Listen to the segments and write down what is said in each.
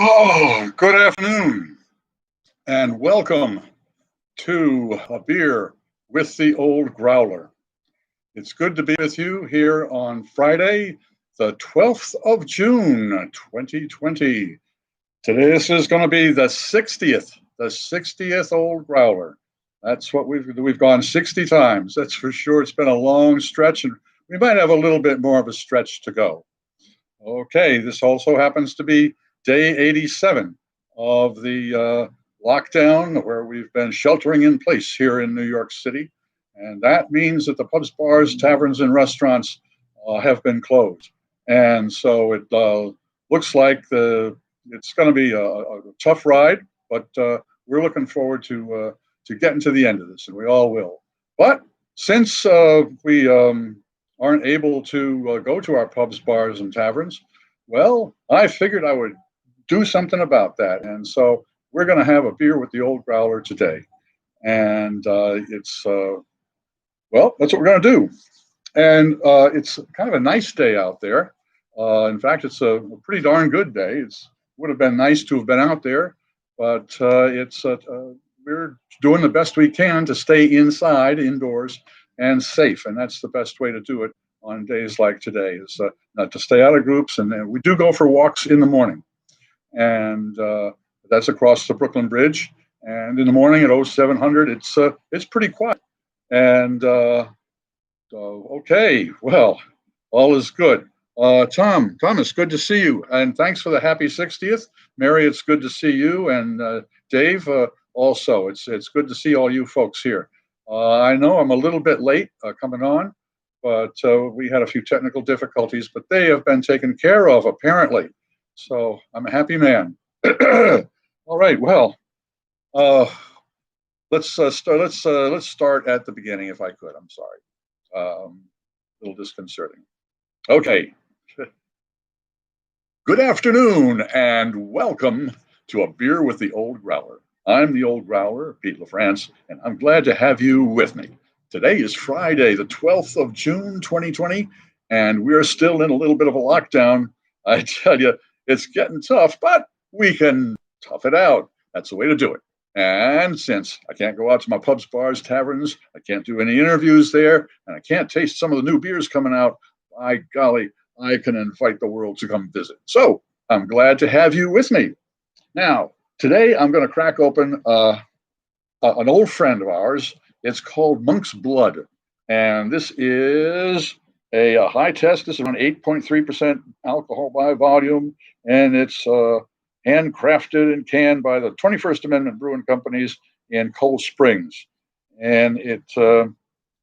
Oh, good afternoon, and welcome to A Beer with the Old Growler. It's good to be with you here on Friday, the 12th of June, 2020. Today, this is going to be the 60th Old Growler. That's what we've gone 60 times. That's for sure. It's been a long stretch, and we might have a little bit more of a stretch to go. Okay, this also happens to be day 87 of the lockdown where we've been sheltering in place here in New York City. And that means that the pubs, bars, taverns, and restaurants have been closed. And so it looks like it's going to be a tough ride, but we're looking forward to getting to the end of this, and we all will. But since we aren't able to go to our pubs, bars, and taverns, well, I figured I would do something about that. And so we're going to have a beer with the Old Growler today. And that's what we're going to do. And it's kind of a nice day out there. In fact, it's a pretty darn good day. It would have been nice to have been out there, but we're doing the best we can to stay indoors, and safe. And that's the best way to do it on days like today, is not to stay out of groups. And we do go for walks in the morning. And that's across the Brooklyn Bridge. And in the morning at 0700, it's pretty quiet. And okay, well, all is good. Tom, it's good to see you, and thanks for the happy 60th. Mary, it's good to see you, and Dave, also, it's good to see all you folks here. I know I'm a little bit late coming on, but we had a few technical difficulties, but they have been taken care of apparently. So I'm a happy man. All right, well, let's start at the beginning if I could. I'm sorry, a little disconcerting. Okay. Good afternoon and welcome to A Beer with the Old Growler. I'm the Old Growler, Pete LaFrance, and I'm glad to have you with me. Today is Friday, the 12th of June, 2020, and we're still in a little bit of a lockdown. I tell you, it's getting tough, but we can tough it out. That's the way to do it. And since I can't go out to my pubs, bars, taverns, I can't do any interviews there, and I can't taste some of the new beers coming out, by golly, I can invite the world to come visit. So I'm glad to have you with me. Now, today I'm going to crack open an old friend of ours. It's called Mooks Blood. And this is a high test. This is around 8.3% alcohol by volume. And it's handcrafted and canned by the 21st Amendment Brewing Companies in Cold Springs. And it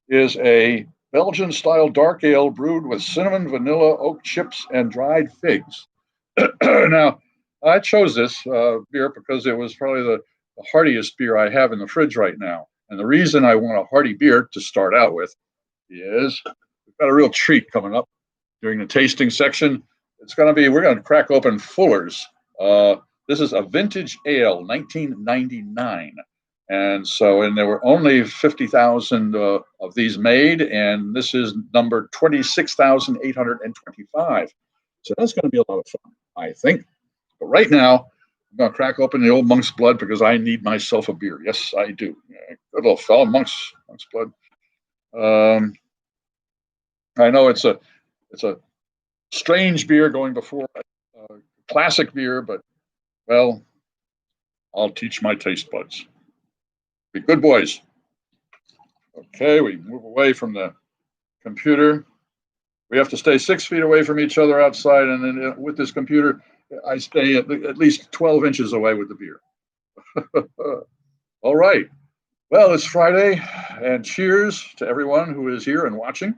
is a Belgian-style dark ale brewed with cinnamon, vanilla, oak chips, and dried figs. Now, I chose this beer because it was probably the heartiest beer I have in the fridge right now. And the reason I want a hearty beer to start out with is we've got a real treat coming up during the tasting section. We're going to crack open Fuller's. This is a vintage ale, 1999. And there were only 50,000 of these made, and this is number 26,825. So that's going to be a lot of fun, I think. But right now, I'm going to crack open the old Monk's Blood because I need myself a beer. Yes, I do. Good little fella, Monk's Blood. I know it's a strange beer going before classic beer, but, well, I'll teach my taste buds. Be good boys. Okay, we move away from the computer. We have to stay 6 feet away from each other outside, and then with this computer, I stay at least 12 inches away with the beer. All right. Well, it's Friday, and cheers to everyone who is here and watching.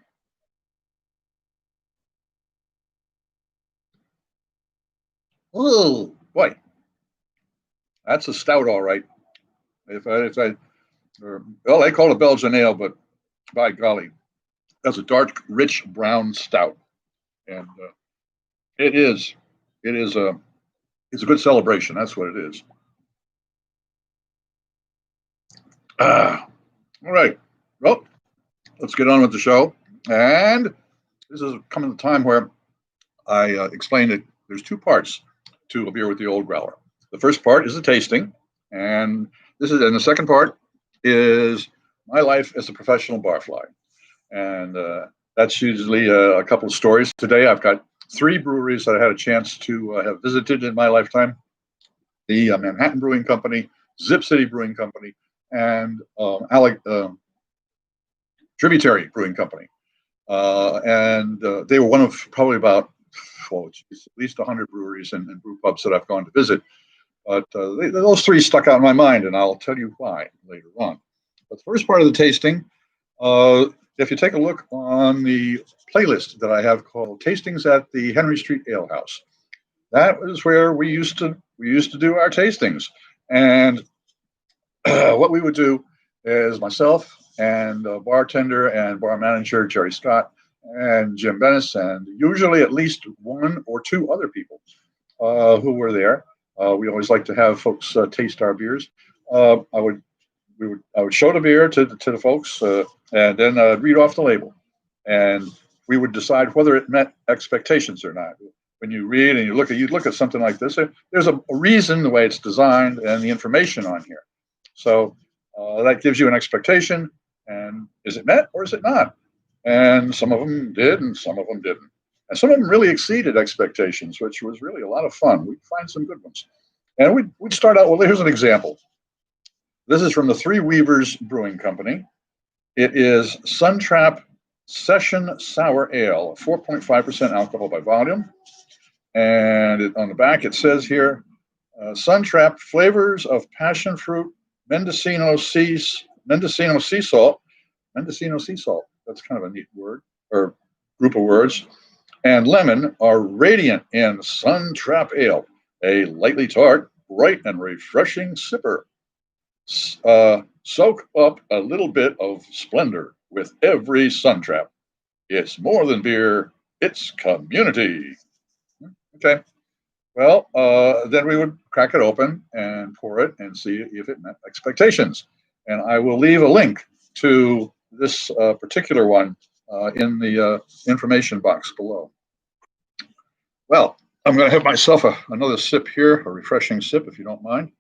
Oh, boy. That's a stout, all right. They call it Belgian ale, but by golly, that's a dark, rich brown stout, and it's a good celebration. That's what it is. All right, well, let's get on with the show. And this is coming to the time where I explained that there's two parts to A Beer with the Old Growler. The first part is a tasting, and the second part is my life as a professional barfly, and that's usually a couple of stories. Today, I've got 3 breweries that I had a chance to have visited in my lifetime: the Manhattan Brewing Company, Zip City Brewing Company, and Tributary Brewing Company. They were one of probably about at least 100 breweries and brew pubs that I've gone to visit. But those 3 stuck out in my mind, and I'll tell you why later on. But the first part of the tasting, if you take a look on the playlist that I have called Tastings at the Henry Street Ale House, that is where we used to do our tastings. And what we would do is myself and bartender and bar manager Jerry Scott and Jim Bennis, and usually at least 1 or 2 other people who were there. We always like to have folks taste our beers. I would show the beer to the folks, and then read off the label, and we would decide whether it met expectations or not. When you read and you look at something like this, there's a reason the way it's designed and the information on here. So that gives you an expectation, and is it met or is it not? And some of them did, and some of them didn't. And some of them really exceeded expectations, which was really a lot of fun. We'd find some good ones. And we'd start out, well, here's an example. This is from the Three Weavers Brewing Company. It is Suntrap Session Sour Ale, 4.5% alcohol by volume. And on the back, it says here, Suntrap flavors of passion fruit, Mendocino sea salt. Mendocino sea salt. That's kind of a neat word, or group of words. And lemon are radiant in Suntrap Ale, a lightly tart, bright and refreshing sipper. Soak up a little bit of splendor with every Suntrap. It's more than beer, it's community. Okay. Well, then we would crack it open and pour it and see if it met expectations. And I will leave a link to this particular one in the information box below. Well, I'm going to have myself another sip here, a refreshing sip, if you don't mind.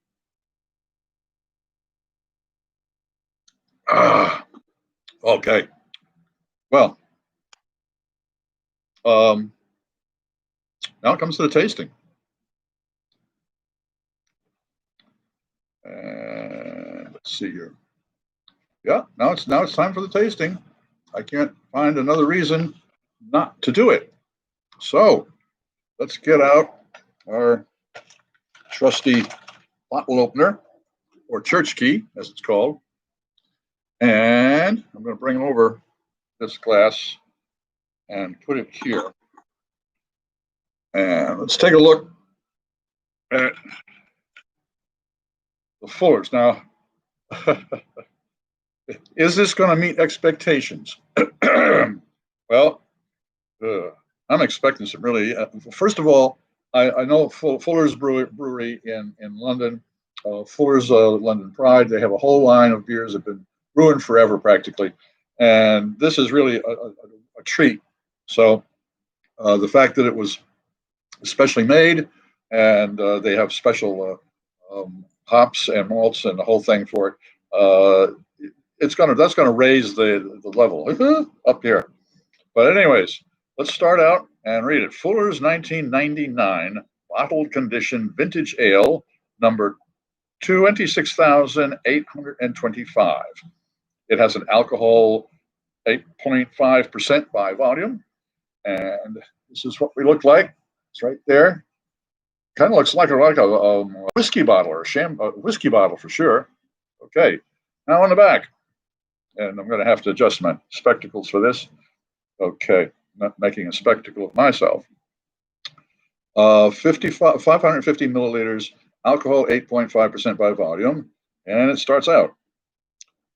Okay. Well, now it comes to the tasting. And let's see here. Yeah, now it's time for the tasting. I can't find another reason not to do it. So let's get out our trusty bottle opener, or church key, as it's called. And I'm going to bring over this glass and put it here. And let's take a look at the Fullers. Now, is this going to meet expectations? Well, I'm expecting some really. First of all, I know Fuller's Brewery in London, Fuller's London Pride. They have a whole line of beers that have been brewing forever, practically, and this is really a treat. So the fact that it was specially made, and they have special hops and malts and the whole thing for it. That's gonna raise the level up here. But anyways, let's start out and read it. Fuller's 1999 bottled condition vintage ale, number 26,825. It has an alcohol 8.5% by volume, and this is what we look like. It's right there. Kind of looks like a whiskey bottle, or a whiskey bottle for sure. Okay, now on the back, and I'm going to have to adjust my spectacles for this. Okay, not making a spectacle of myself. 550 milliliters, alcohol 8.5% by volume, and it starts out.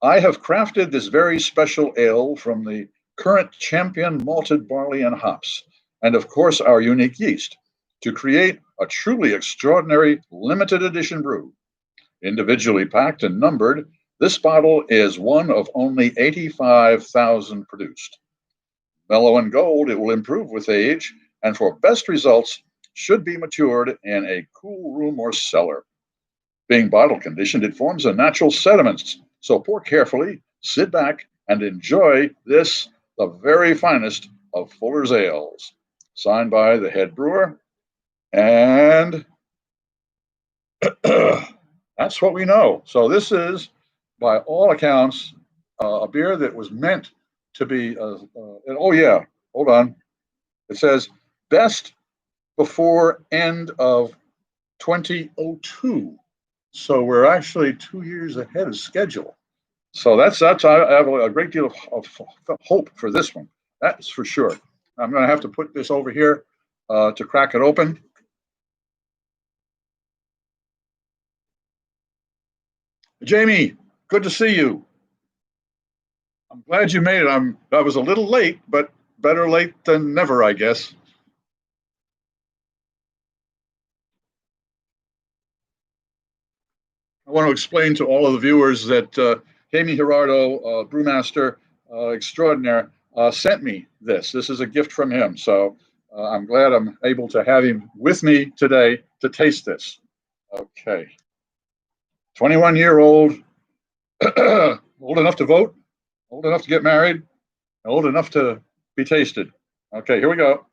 I have crafted this very special ale from the current champion malted barley and hops, and of course our unique yeast, to create a truly extraordinary limited edition brew. Individually packed and numbered, this bottle is one of only 85,000 produced. Mellow and Gold, it will improve with age, and for best results, should be matured in a cool room or cellar. Being bottle conditioned, it forms a natural sediments. So pour carefully, sit back, and enjoy this, the very finest of Fuller's ales. Signed by the head brewer. And that's what we know. So this is, by all accounts, a beer that was meant to be. Oh yeah, hold on. It says best before end of 2002. So we're actually 2 years ahead of schedule. So that's I have a great deal of hope for this one. That's for sure. I'm going to have to put this over here to crack it open. Jamie, good to see you. I'm glad you made it. I was a little late, but better late than never, I guess. I want to explain to all of the viewers that Jamie Gerardo, brewmaster extraordinaire, sent me this. This is a gift from him. So I'm glad I'm able to have him with me today to taste this. Okay. 21-year-old, old enough to vote, old enough to get married, old enough to be tasted. Okay, here we go.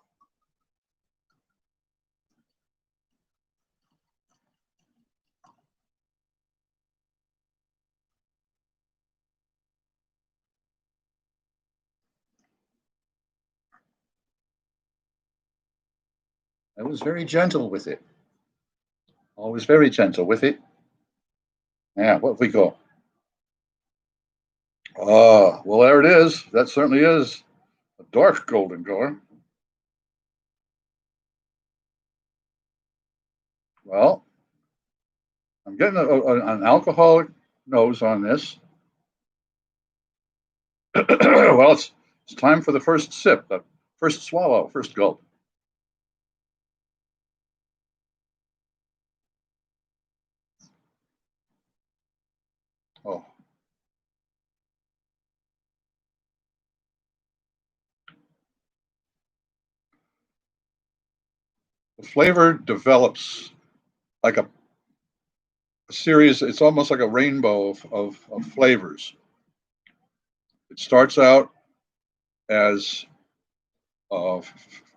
I was very gentle with it. Always very gentle with it. Yeah, what have we got? Oh, well, there it is. That certainly is a dark golden color. Well, I'm getting an alcoholic nose on this. Well, it's time for the first sip, the first swallow, first gulp. Oh, the flavor develops like a series. It's almost like a rainbow of flavors. It starts out as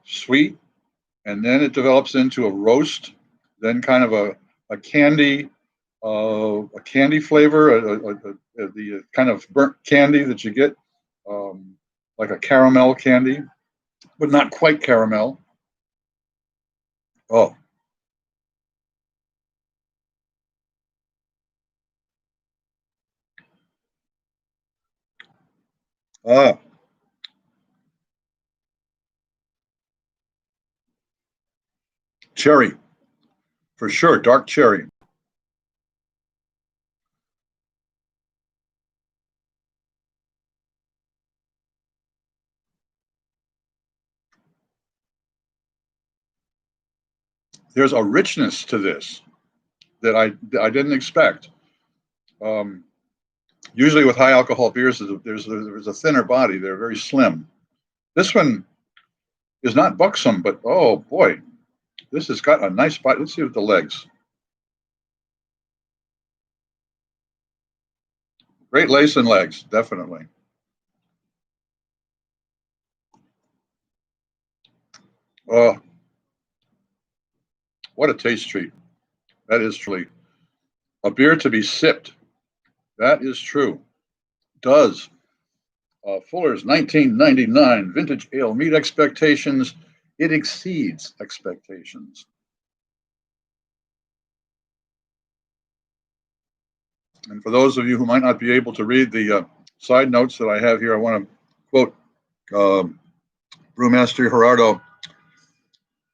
sweet, and then it develops into a roast, then kind of a candy, a candy flavor, the kind of burnt candy that you get, like a caramel candy, but not quite caramel. Oh, ah, cherry, for sure, dark cherry. There's a richness to this that I didn't expect. Um, Usually with high alcohol beers, there's a thinner body. They're very slim. This one is not buxom, but oh boy, this has got a nice bite. Let's see with the legs. Great lace and legs, definitely. Oh, what a taste treat. That is truly a beer to be sipped. That is true. Does Fuller's 1999 vintage ale meet expectations? It exceeds expectations. And for those of you who might not be able to read the side notes that I have here, I want to quote Brewmaster Gerardo.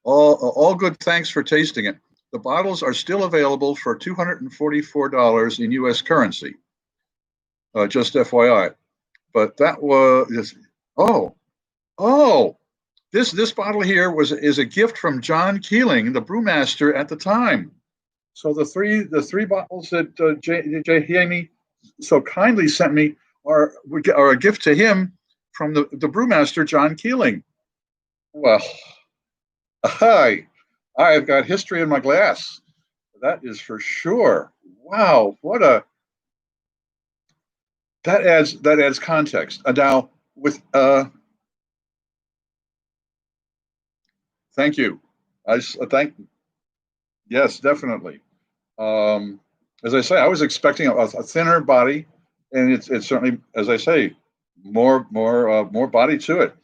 All good, thanks for tasting it. The bottles are still available for $244 in U.S. currency. Just FYI. But that was oh oh this bottle here is a gift from John Keeling, the brewmaster at the time. So the three bottles that Jamie so kindly sent me are a gift to him from the brewmaster John Keeling. Well, hi, I've got history in my glass. That is for sure. Wow, what a that adds context. Now with thank you. Thank yes, definitely. Um, as I say, I was expecting a thinner body, and it's certainly, as I say, more body to it,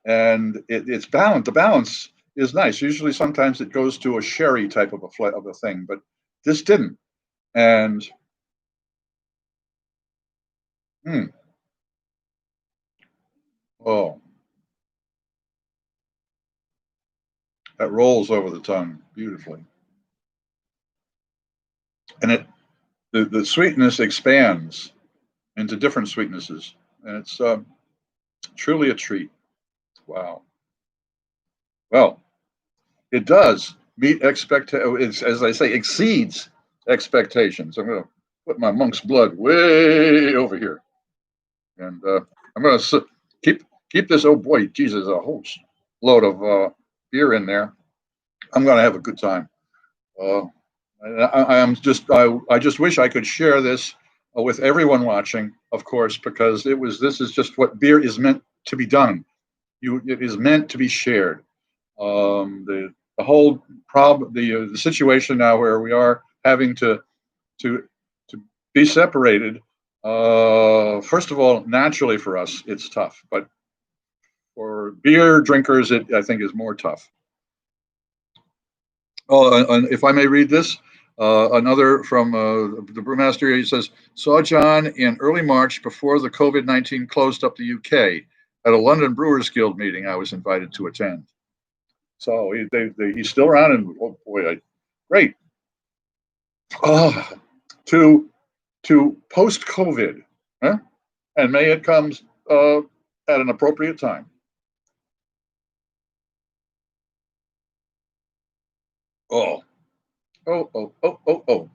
and it's balanced. The balance is nice. Usually, sometimes it goes to a sherry type of a thing, but this didn't. And hmm, oh, that rolls over the tongue beautifully, and the sweetness expands into different sweetnesses, and it's truly a treat. Wow. Well, it does meet expectations. As I say, exceeds expectations. I'm going to put my monk's blood way over here, and I'm going to keep this. Oh boy, Jesus, a whole load of beer in there. I'm going to have a good time. Uh, I just wish I could share this with everyone watching, of course, because this is just what beer is meant to be done. It is meant to be shared. The whole problem, the situation now where we are having to to be separated. First of all, naturally for us, it's tough, but for beer drinkers, it I think is more tough. Oh, and if I may read this, another from the brewmaster, he says, saw John in early March before the COVID-19 closed up the UK at a London Brewers Guild meeting I was invited to attend. So he's still around, and oh boy, great. Oh, to post COVID, huh? And may it comes at an appropriate time. Oh, oh.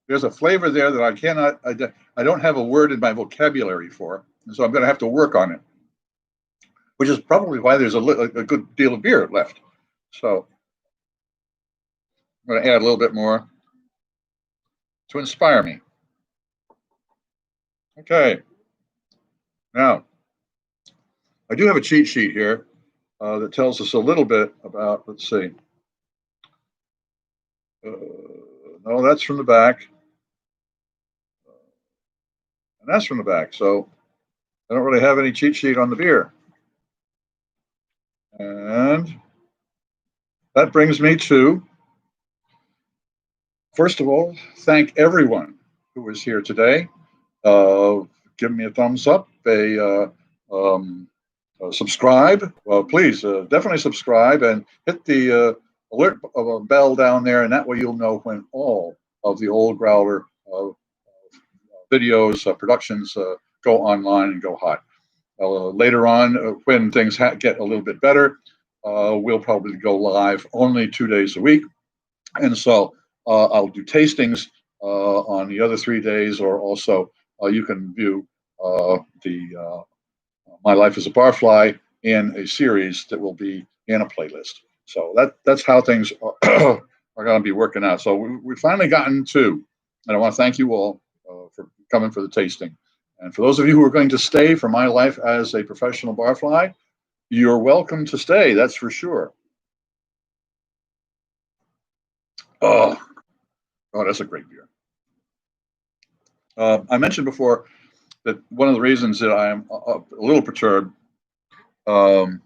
There's a flavor there that I don't have a word in my vocabulary for, and so I'm going to have to work on it, which is probably why there's a good deal of beer left. So I'm going to add a little bit more to inspire me. Okay. Now, I do have a cheat sheet here that tells us a little bit about, let's see. No, that's from the back. And that's from the back. So I don't really have any cheat sheet on the beer. And that brings me to, first of all, thank everyone who was here today. Give me a thumbs up, subscribe. Please definitely subscribe and hit the alert bell down there, and that way you'll know when all of the Old Growler videos, productions go online and go hot. Later on, when things get a little bit better, we'll probably go live only 2 days a week. And so I'll do tastings on the other 3 days, or also you can view the My Life as a Barfly in a series that will be in a playlist. So that's how things are going to be working out. So we've finally gotten to, and I want to thank you all for coming for the tasting. And for those of you who are going to stay for My Life as a Professional Barfly, you're welcome to stay, that's for sure. Oh, that's a great beer. I mentioned before that one of the reasons that I am a little perturbed. Tom,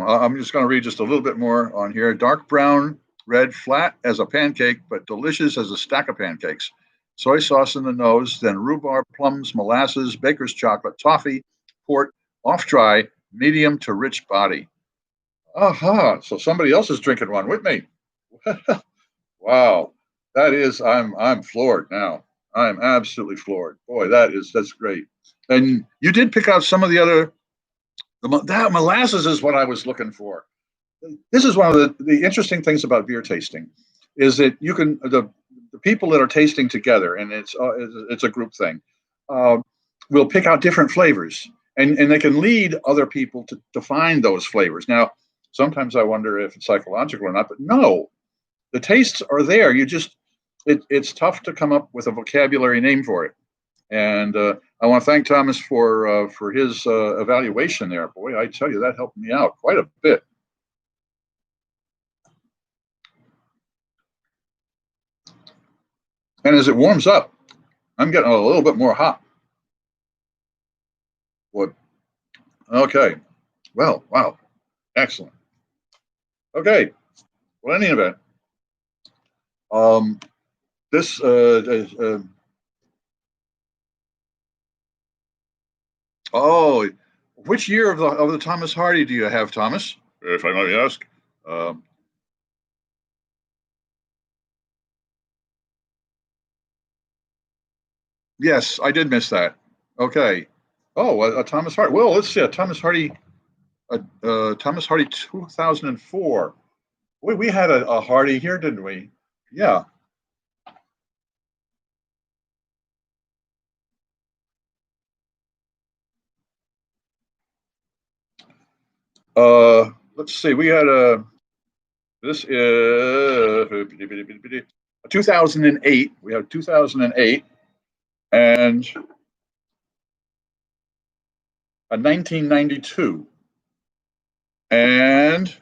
I'm just going to read just a little bit more on here. Dark brown, red, flat as a pancake, but delicious as a stack of pancakes. Soy sauce in the nose, then rhubarb, plums, molasses, baker's chocolate, toffee, port, off dry, medium to rich body. Aha! So somebody else is drinking one with me. Wow, I'm floored now. I'm absolutely floored. Boy, that's great. And you did pick out some of the other. That molasses is what I was looking for. This is one of the interesting things about beer tasting, is that you can the people that are tasting together, and it's a group thing. will pick out different flavors, and they can lead other people to find those flavors. Now, sometimes I wonder if it's psychological or not, but no, the tastes are there. It's tough to come up with a vocabulary name for it. And I want to thank Thomas for his evaluation there. Boy, I tell you, that helped me out quite a bit. And as it warms up, I'm getting a little bit more hot. What? Okay. Well, wow. Excellent. Okay. Well, in any event, this oh, which year of the Thomas Hardy do you have, Thomas? If I might ask. Um, yes, I did miss that. Okay. Oh, a Thomas Hardy. Well, let's see. A Thomas Hardy 2004. We had a Hardy here, didn't we? Yeah. Let's see. We had a. This is 2008. We have 2008 and a 1992. And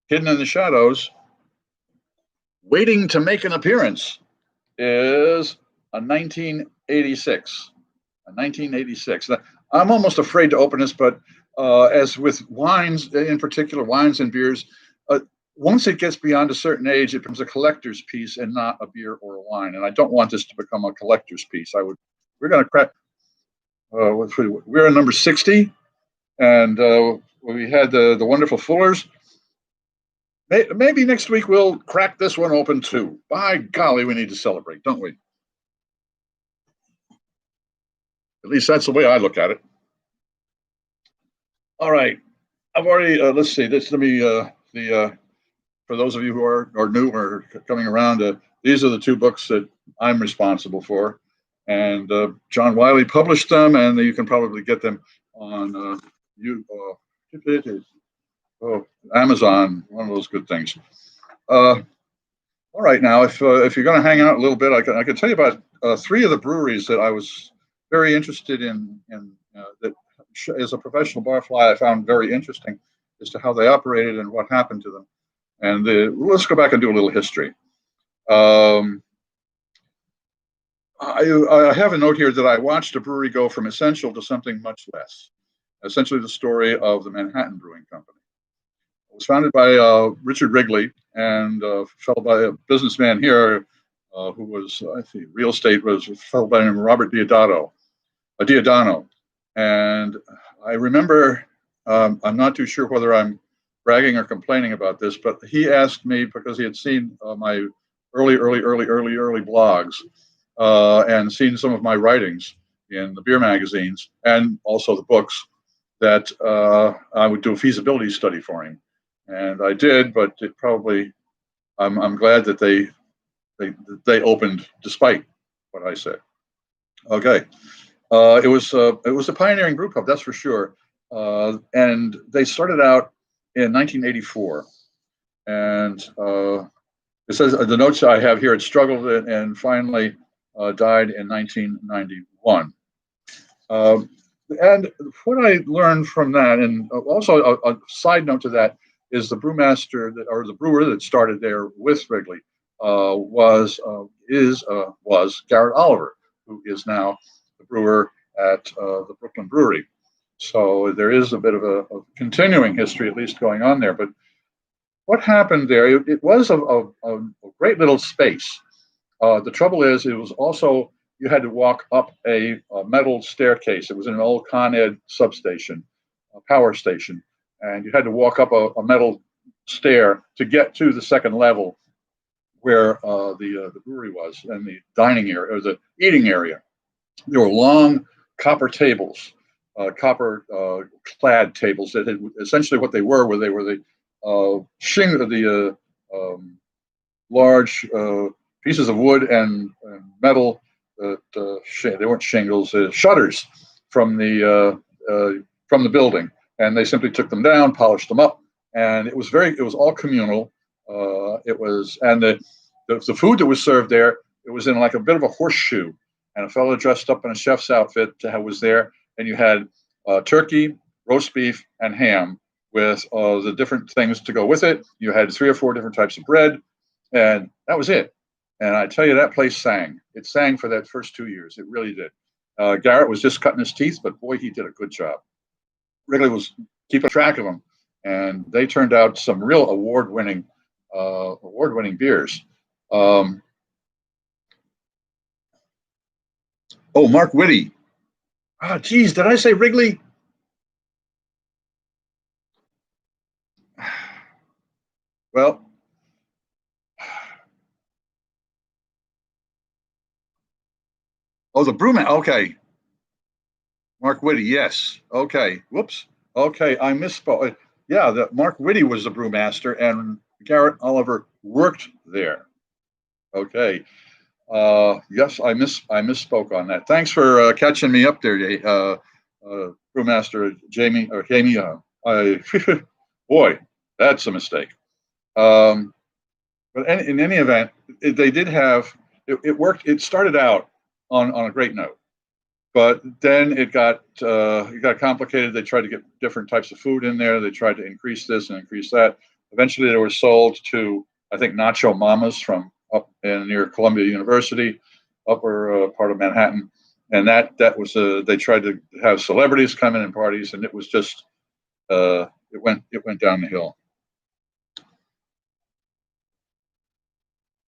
hidden in the shadows, waiting to make an appearance, is a 1986. A 1986. I'm almost afraid to open this, but as with wines, in particular, wines and beers, once it gets beyond a certain age, it becomes a collector's piece and not a beer or a wine. And I don't want this to become a collector's piece. We're going to crack. We're at number 60, and we had the wonderful Fullers. Maybe next week we'll crack this one open too. By golly, we need to celebrate, don't we? At least that's the way I look at it. All right, I've already. Let's see. This let me for those of you who are new or coming around. These are the two books that I'm responsible for, and John Wiley published them, and you can probably get them on Amazon. One of those good things. All right, now if you're going to hang out a little bit, I can tell you about three of the breweries that I was very interested in that as a professional barfly I found very interesting as to how they operated and what happened to them. And let's go back and do a little history. I have a note here that I watched a brewery go from essential to something much less. Essentially, the story of the Manhattan Brewing Company. It was founded by Richard Wrigley and a fellow by a businessman here who was, I think, real estate was a fellow by the name of Robert Diodano. And I remember, I'm not too sure whether I'm bragging or complaining about this, but he asked me because he had seen my early blogs and seen some of my writings in the beer magazines and also the books that I would do a feasibility study for him. And I did, but it probably, I'm glad that they opened despite what I said. Okay. It was a pioneering brew pub, that's for sure. And they started out in 1984. And it says the notes I have here, it struggled and finally died in 1991. And what I learned from that, and also a side note to that, is the brewmaster or the brewer that started there with Wrigley was Garrett Oliver, who is now the brewer at the Brooklyn Brewery. So there is a bit of a continuing history, at least, going on there. But what happened there? It was a great little space. The trouble is, it was also you had to walk up a metal staircase. It was in an old Con Ed substation, a power station, and you had to walk up a metal stair to get to the second level where the brewery was and the dining area or the eating area. There were long copper tables, copper clad tables that had, essentially what they were the large pieces of wood and metal that they weren't shingles, shutters from the building, and they simply took them down, polished them up, and it was all communal. And the food that was served there, it was in like a bit of a horseshoe, and a fellow dressed up in a chef's outfit was there, and you had turkey, roast beef, and ham with the different things to go with it. You had 3 or 4 different types of bread, and that was it. And I tell you, that place sang. It sang for that first 2 years. It really did. Garrett was just cutting his teeth, but boy, he did a good job. Wrigley was keeping track of them, and they turned out some real award-winning beers. Oh, Mark Whitty. Geez, did I say Wrigley? Well, the brewman. Okay, Mark Whitty. Yes. Okay. Whoops. Okay, I misspoke. Yeah, Mark Whitty was the brewmaster, and Garrett Oliver worked there. Okay. Yes, I misspoke on that. Thanks for catching me up there, brewmaster Jamie or Jamie. Boy, that's a mistake. But in any event, they did have it worked. It started out on a great note, but then it got complicated. They tried to get different types of food in there. They tried to increase this and increase that. Eventually, they were sold to, I think, Nacho Mamas from up near Columbia University, upper part of Manhattan, and that was they tried to have celebrities come in and parties, and it was just it went down the hill.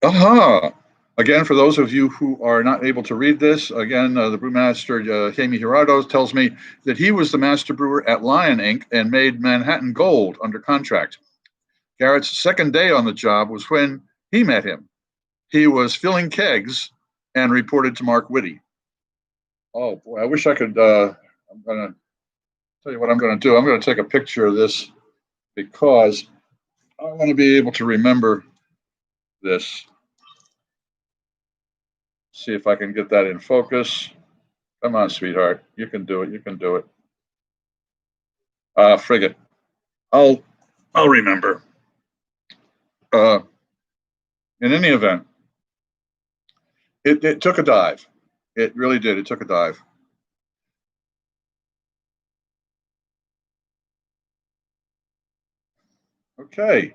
Aha! Again, for those of you who are not able to read this, again, the brewmaster, Jaime Gerardo, tells me that he was the master brewer at Lion Inc. and made Manhattan Gold under contract. Garrett's second day on the job was when he met him. He was filling kegs and reported to Mark Whitty. Oh, boy, I wish I could. I'm going to tell you what I'm going to do. I'm going to take a picture of this because I want to be able to remember this. See if I can get that in focus. Come on, sweetheart. You can do it. You can do it. Frig it. I'll remember. In any event, it took a dive. It really did. It took a dive. Okay.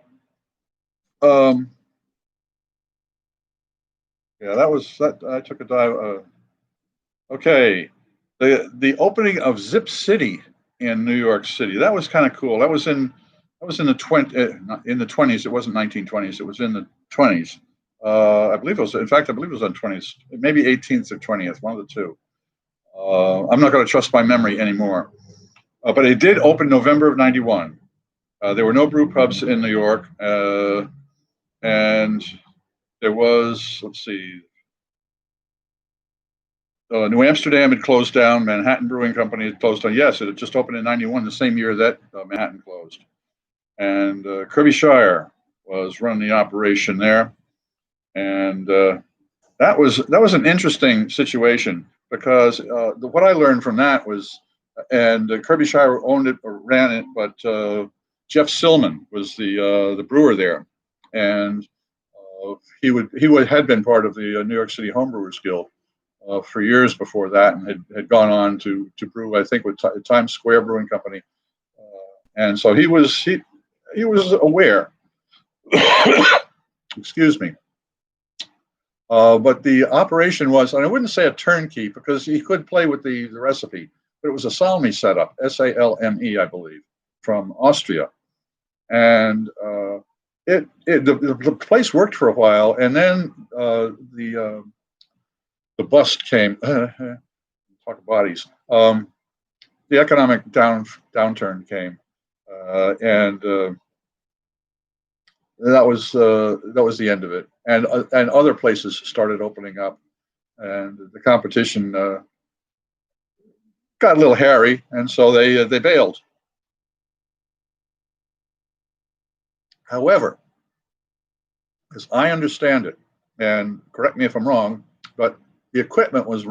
Yeah, that. I took a dive. Okay. The opening of Zip City in New York City. That was kind of cool. That was in the 20s. It wasn't 1920s. It was in the 20s. I believe it was. In fact, I believe it was on 20s, maybe 18th or 20th, one of the two. I'm not going to trust my memory anymore. But it did open November of '91. There were no brew pubs in New York, and there was, let's see, New Amsterdam had closed down. Manhattan Brewing Company had closed down. Yes, it had just opened in '91, the same year that Manhattan closed. And Kirbyshire was running the operation there, and that was an interesting situation because what I learned from that was, and Kirbyshire owned it or ran it, but Jeff Silman was the brewer there, and he had been part of the New York City Homebrewers Guild for years before that, and had gone on to brew, I think, with Times Square Brewing Company, and so he was aware. Excuse me. But the operation was, and I wouldn't say a turnkey because he could play with the recipe, but it was a Salmi setup, Salme, I believe, from Austria, and the place worked for a while, and then the bust came. Talk of bodies. The economic downturn came, and that was the end of it. And other places started opening up, and the competition got a little hairy, and so they bailed. However, as I understand it, and correct me if I'm wrong, but the equipment was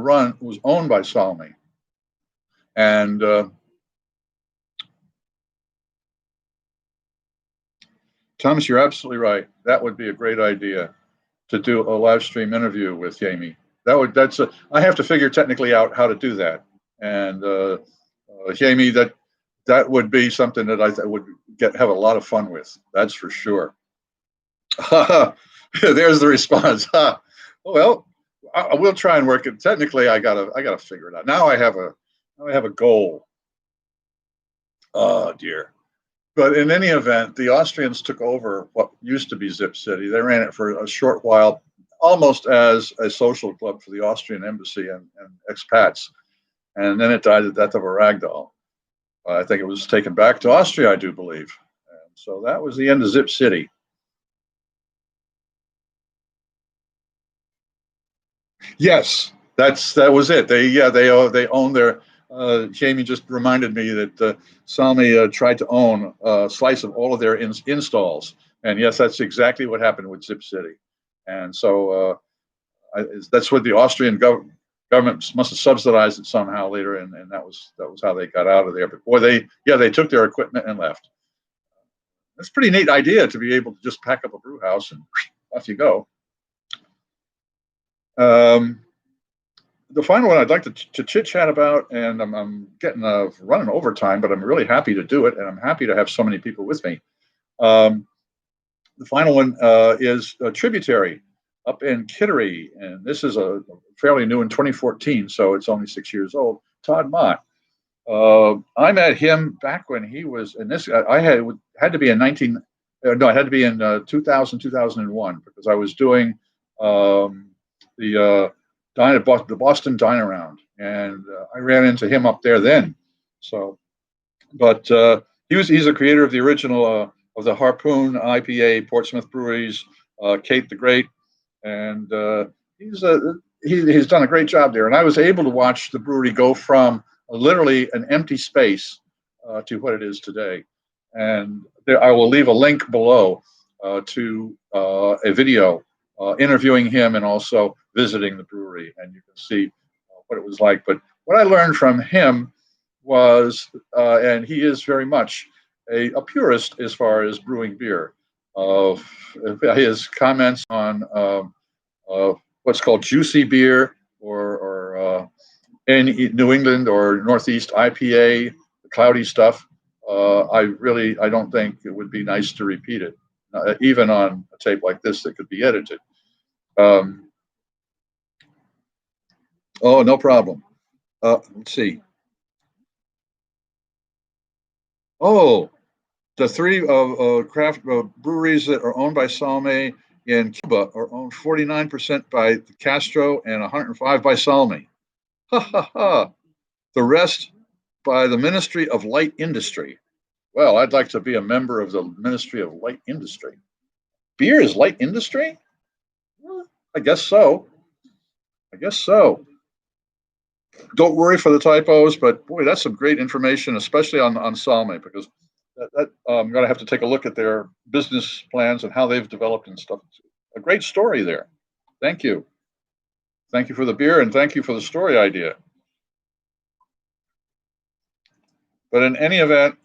owned by Salmi, And Thomas, you're absolutely right. That would be a great idea to do a live stream interview with Jamie. I have to figure technically out how to do that. And Jamie, that would be something that I would have a lot of fun with. That's for sure. There's the response. Well, we'll try and work it. Technically, I gotta figure it out. Now I have a goal. Oh dear. But in any event, the Austrians took over what used to be Zip City. They ran it for a short while, almost as a social club for the Austrian embassy and expats. And then it died the death of a ragdoll. I think it was taken back to Austria, I do believe. And so that was the end of Zip City. Yes, that was it. They owned their. Jamie just reminded me that Salmi tried to own a slice of all of their installs, and yes, that's exactly what happened with Zip City. And so that's what the Austrian government must have subsidized it somehow later, and that was how they got out of there. But boy, they took their equipment and left. That's a pretty neat idea to be able to just pack up a brew house and off you go. The final one I'd like to chit chat about, and I'm getting running overtime, but I'm really happy to do it, and I'm happy to have so many people with me. The final one is a Tributary up in Kittery, and this is a fairly new in 2014, so it's only 6 years old. Todd Mott. I met him back when he was in this. I had to be in 2000, 2001, because I was doing the Boston Dine Around, and I ran into him up there then. So, but he's a creator of the original of the Harpoon IPA, Portsmouth Breweries, Kate the Great, and he's done a great job there. And I was able to watch the brewery go from literally an empty space to what it is today. And I will leave a link below to a video interviewing him and also visiting the brewery, and you can see what it was like. But what I learned from him was, and he is very much a purist as far as brewing beer. His comments on what's called juicy beer or in New England or Northeast IPA, the cloudy stuff. I don't think it would be nice to repeat it, even on a tape like this that could be edited. Oh, no problem. Let's see. Oh, the three craft breweries that are owned by Salmi in Cuba are owned 49% by Castro and 105 by Salmi. Ha ha ha. The rest by the Ministry of Light Industry. Well, I'd like to be a member of the Ministry of Light Industry. Beer is light industry? Well, I guess so. Don't worry for the typos, but boy, that's some great information, especially on Salmi, because I'm going to have to take a look at their business plans and how they've developed and stuff. A great story there. Thank you. Thank you for the beer, and thank you for the story idea. But in any event,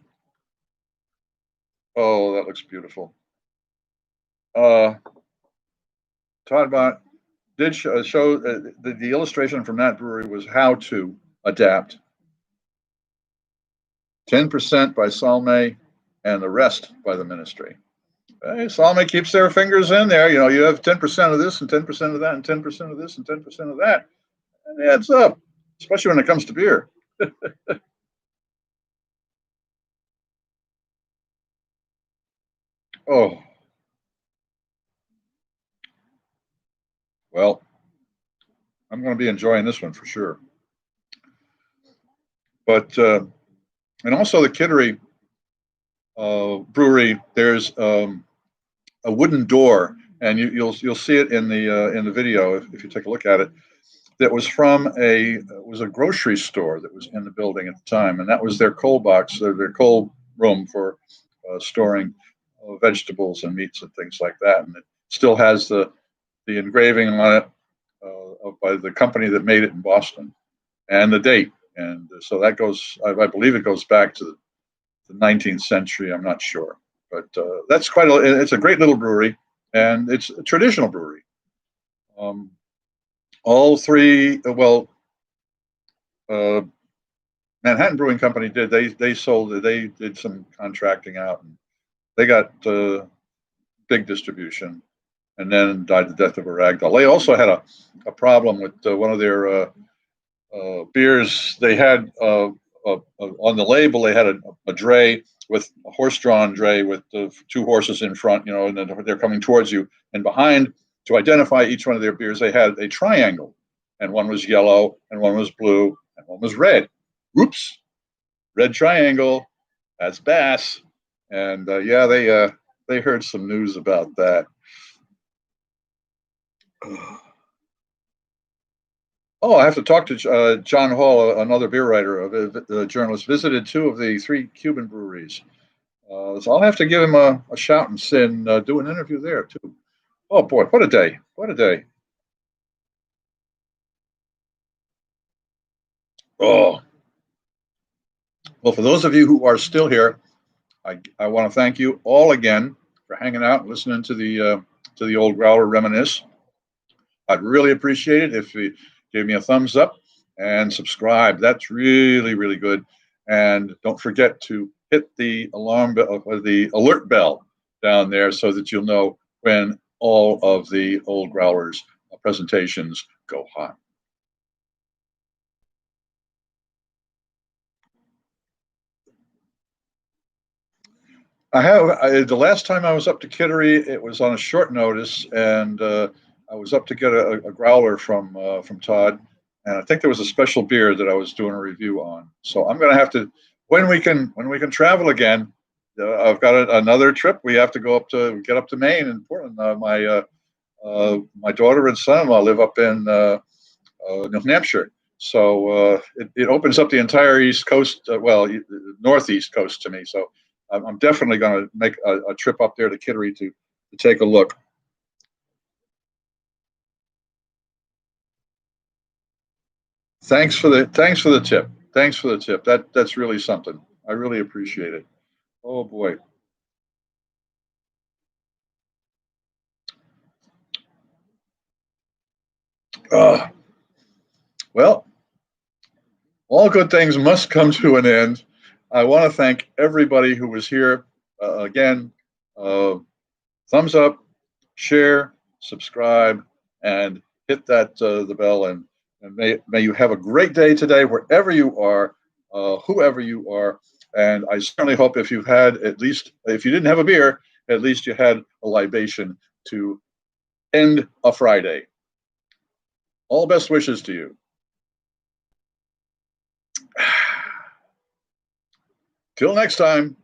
oh, that looks beautiful. Todd Bott did show the illustration from that brewery was how to adapt. 10% by Salmi and the rest by the ministry. Hey, Salmi keeps their fingers in there. You know, you have 10% of this and 10% of that and 10% of this and 10% of that. And it adds up, especially when it comes to beer. Oh. Well, I'm going to be enjoying this one for sure. But, and also the Kittery brewery, there's a wooden door, and you'll see it in the video if you take a look at it. That was from a grocery store that was in the building at the time, and that was their cold box, their cold room for storing vegetables and meats and things like that. And it still has the engraving on it by the company that made it in Boston, and the date. and so that goes. I believe it goes back to the 19th century. I'm not sure, but that's quite a. It's a great little brewery, and it's a traditional brewery. Um, all three, Manhattan Brewing Company did. They sold it. They did some contracting out, and they got big distribution, and then died the death of a ragdoll. They also had a problem with one of their beers. They had on the label they had a dray with a horse-drawn dray with two horses in front, and then they're coming towards you, and behind, to identify each one of their beers, they had a triangle, and one was yellow, and one was blue, and one was red. Oops, red triangle, that's Bass. And yeah, they heard some news about that. Oh, I have to talk to John Hall, another beer writer, a journalist. Visited two of the three Cuban breweries, so I'll have to give him a shout and do an interview there too. Oh boy, what a day! What a day! Oh, well, for those of you who are still here, I want to thank you all again for hanging out and listening to the Old Growler reminisce. I'd really appreciate it if you gave me a thumbs up and subscribe. That's really, really good. And don't forget to hit the alarm bell, or the alert bell down there, so that you'll know when all of the Old Growlers presentations go hot. The last time I was up to Kittery, it was on a short notice, and I was up to get a growler from Todd, and I think there was a special beer that I was doing a review on. So I'm going to have to, when we can travel again. I've got another trip. We have to get up to Maine and Portland. My daughter and son-in-law live up in New Hampshire, so it opens up the entire East Coast, Northeast coast to me. So I'm definitely going to make a trip up there to Kittery to take a look. Thanks for the tip. Thanks for the tip. That's really something. I really appreciate it. Oh boy. Well, all good things must come to an end. I want to thank everybody who was here. Again, thumbs up, share, subscribe, and hit that the bell. And may you have a great day today, wherever you are, whoever you are. And I certainly hope if you didn't have a beer, at least you had a libation to end a Friday. All best wishes to you. Till next time.